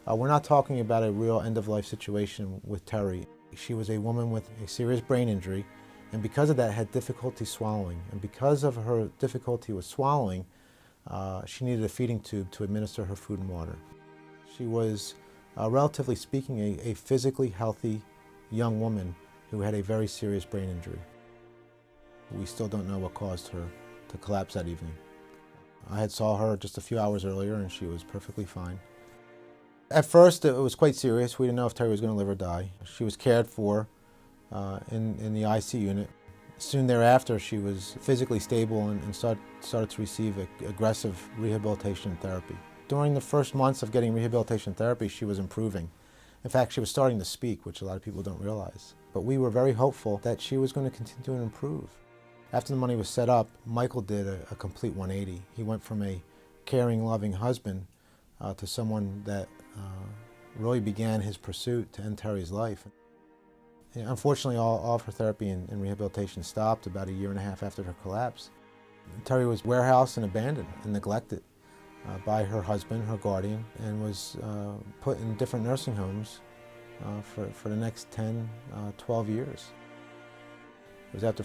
We're not talking about a real end-of-life situation with Terry. She was a woman with a serious brain injury, and because of that had difficulty swallowing. And because of her difficulty with swallowing, she needed a feeding tube to administer her food and water. She was, relatively speaking, a physically healthy young woman who had a very serious brain injury. We still don't know what caused her to collapse that evening. I had saw her just a few hours earlier and she was perfectly fine. At first it was quite serious. We didn't know if Terry was going to live or die. She was cared for in the IC unit. Soon thereafter she was physically stable and started to receive aggressive rehabilitation therapy. During the first months of getting rehabilitation therapy she was improving. In fact, she was starting to speak, which a lot of people don't realize. But we were very hopeful that she was going to continue to improve. After the money was set up, Michael did a complete 180. He went from a caring, loving husband to someone that really began his pursuit to end Terry's life. Unfortunately, all of her therapy and rehabilitation stopped about 1.5 years after her collapse. Terry was warehoused and abandoned and neglected by her husband, her guardian, and was put in different nursing homes for the next 10, 12 years. It was after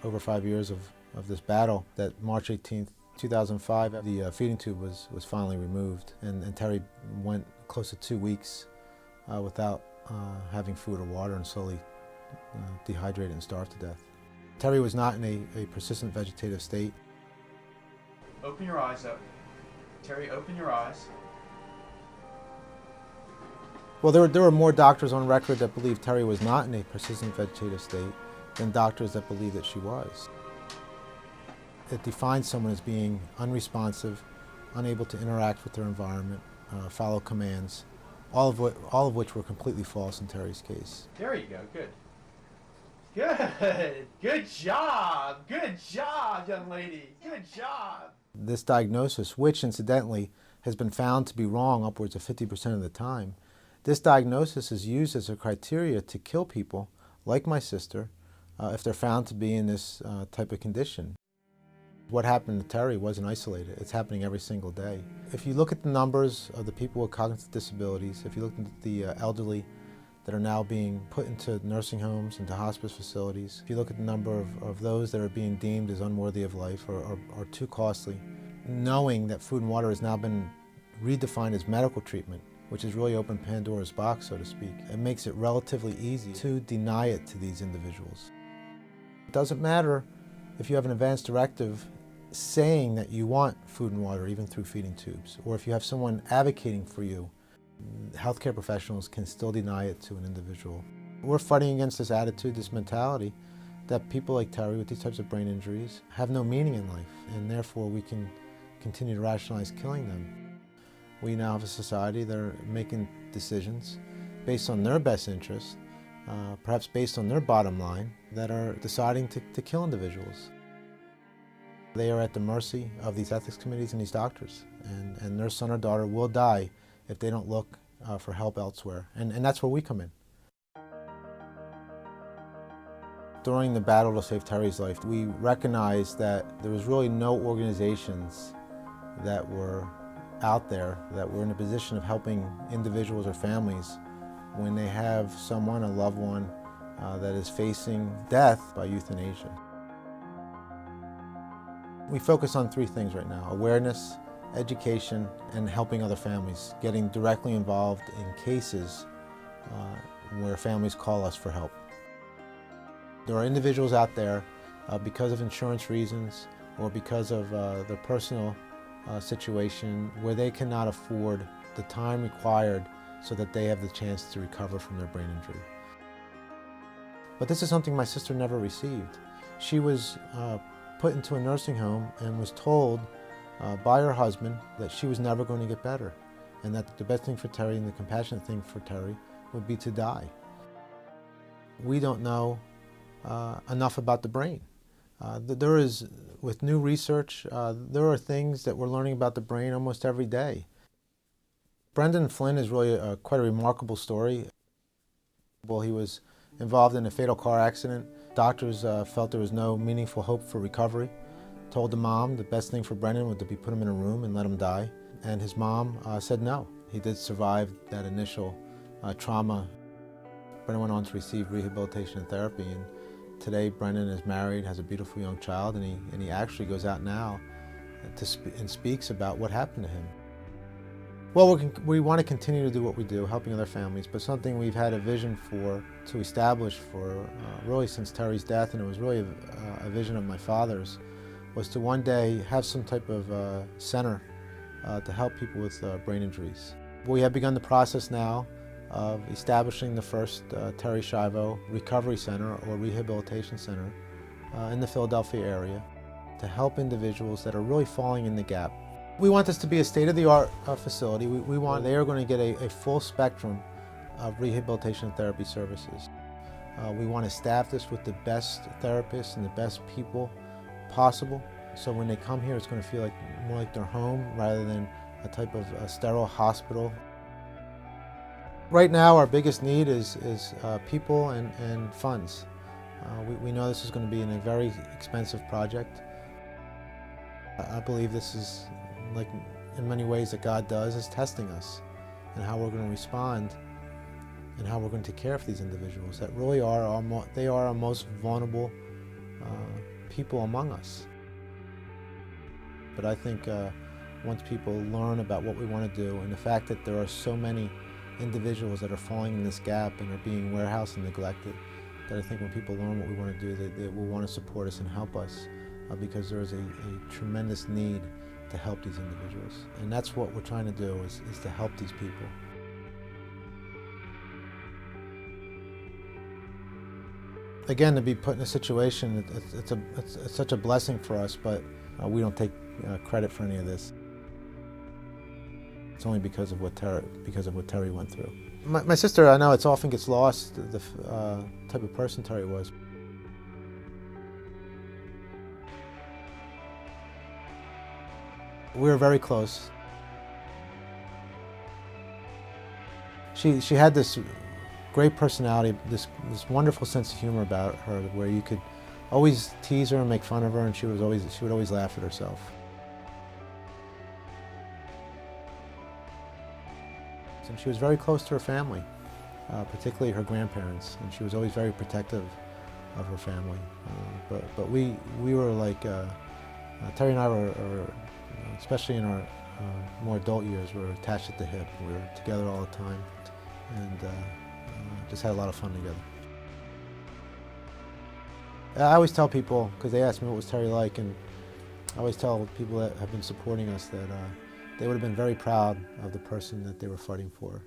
over 5 years of this battle that March 18th, 2005, the feeding tube was finally removed, and Terry went close to 2 weeks without having food or water and slowly dehydrated and starved to death. Terry was not in a persistent vegetative state. Open your eyes up. Terry, open your eyes. Well, there were more doctors on record that believed Terry was not in a persistent vegetative state than doctors that believed that she was. It defines someone as being unresponsive, unable to interact with their environment, follow commands, all of which were completely false in Terry's case. There you go, good. Good, good job, young lady, good job. This diagnosis, which incidentally has been found to be wrong upwards of 50% of the time, this diagnosis is used as a criteria to kill people like my sister if they're found to be in this type of condition. What happened to Terry wasn't isolated. It's happening every single day. If you look at the numbers of the people with cognitive disabilities, if you look at the elderly that are now being put into nursing homes, into hospice facilities, if you look at the number of those that are being deemed as unworthy of life or too costly, knowing that food and water has now been redefined as medical treatment, which has really opened Pandora's box, so to speak, it makes it relatively easy to deny it to these individuals. It doesn't matter if you have an advance directive saying that you want food and water, even through feeding tubes, or if you have someone advocating for you, healthcare professionals can still deny it to an individual. We're fighting against this attitude, this mentality, that people like Terry with these types of brain injuries have no meaning in life, and therefore we can continue to rationalize killing them. We now have a society that are making decisions based on their best interest, perhaps based on their bottom line, that are deciding to kill individuals. They are at the mercy of these ethics committees and these doctors, and their son or daughter will die if they don't look for help elsewhere, and that's where we come in. During the battle to save Terry's life, we recognized that there was really no organizations that were out there that were in a position of helping individuals or families when they have someone, a loved one, that is facing death by euthanasia. We focus on 3 things right now: awareness, education, and helping other families, getting directly involved in cases where families call us for help. There are individuals out there, because of insurance reasons or because of their personal situation, where they cannot afford the time required so that they have the chance to recover from their brain injury. But this is something my sister never received. She was put into a nursing home and was told by her husband that she was never going to get better, and that the best thing for Terry and the compassionate thing for Terry would be to die. We don't know enough about the brain. There is, with new research, there are things that we're learning about the brain almost every day. Brendan Flynn is really quite a remarkable story. Well, he was involved in a fatal car accident. Doctors felt there was no meaningful hope for recovery. Told the mom the best thing for Brendan would be put him in a room and let him die. And his mom said no. He did survive that initial trauma. Brennan went on to receive rehabilitation and therapy, and today Brennan is married, has a beautiful young child, and he actually goes out now and speaks about what happened to him. Well, we want to continue to do what we do, helping other families, but something we've had a vision to establish for really since Terry's death, and it was really a vision of my father's, was to one day have some type of center to help people with brain injuries. We have begun the process now of establishing the first Terri Schiavo Recovery Center or Rehabilitation Center in the Philadelphia area to help individuals that are really falling in the gap. We want this to be a state-of-the-art facility. They are going to get a full spectrum of rehabilitation and therapy services. We want to staff this with the best therapists and the best people possible. So when they come here, it's going to feel more like their home rather than a type of sterile hospital. Right now, our biggest need is people and funds. We know this is going to be a very expensive project. I believe this is, like in many ways that God does, is testing us and how we're going to respond and how we're going to care for these individuals that really are our most vulnerable people among us. But I think once people learn about what we want to do and the fact that there are so many individuals that are falling in this gap and are being warehoused and neglected, that I think when people learn what we want to do, they will want to support us and help us because there is a tremendous need to help these individuals. And that's what we're trying to do, is to help these people. Again, to be put in a situation, it's such a blessing for us, but we don't take credit for any of this. It's only because of what Terry went through. My sister, I know it often gets lost, the type of person Terry was. We were very close. She had this great personality, this wonderful sense of humor about her, where you could always tease her and make fun of her, and she would always laugh at herself. And she was very close to her family, particularly her grandparents, and she was always very protective of her family. But we were like, Terry and I were especially in our more adult years, we were attached at the hip. We were together all the time, and just had a lot of fun together. I always tell people, because they ask me what was Terry like, and I always tell people that have been supporting us that they would have been very proud of the person that they were fighting for.